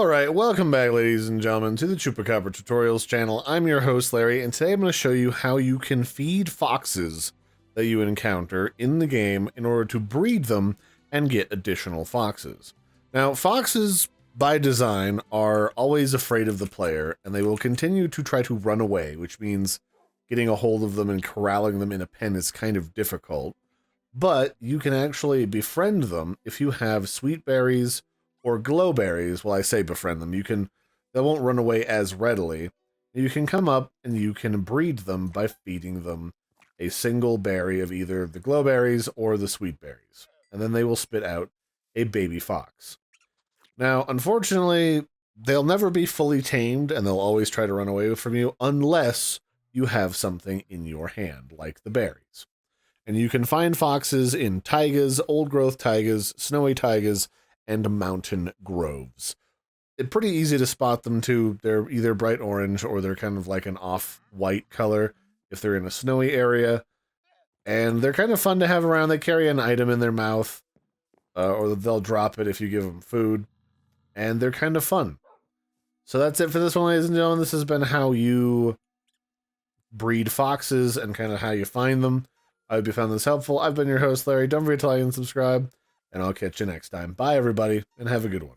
Alright, welcome back ladies and gentlemen to the Chupacabra tutorials channel. I'm your host Larry, and today I'm going to show you how you can feed foxes that you encounter in the game in order to breed them and get additional foxes. Now, foxes by design are always afraid of the player, and they will continue to try to run away, which means getting a hold of them and corralling them in a pen is kind of difficult. But you can actually befriend them if you have sweet berries or glowberries. Well, I say befriend them. They won't run away as readily. You can come up and you can breed them by feeding them a single berry of either the glowberries or the sweet berries. And then they will spit out a baby fox. Now, unfortunately, they'll never be fully tamed and they'll always try to run away from you unless you have something in your hand, like the berries. And you can find foxes in taigas, old-growth taigas, snowy taigas, and mountain groves. It's pretty easy to spot them too. They're either bright orange or they're kind of like an off-white color if they're in a snowy area. And they're kind of fun to have around. They carry an item in their mouth, or they'll drop it if you give them food. And they're kind of fun. So that's it for this one, ladies and gentlemen. This has been how you breed foxes and kind of how you find them. I hope you found this helpful. I've been your host, Larry. Don't forget to like and subscribe, and I'll catch you next time. Bye, everybody, and have a good one.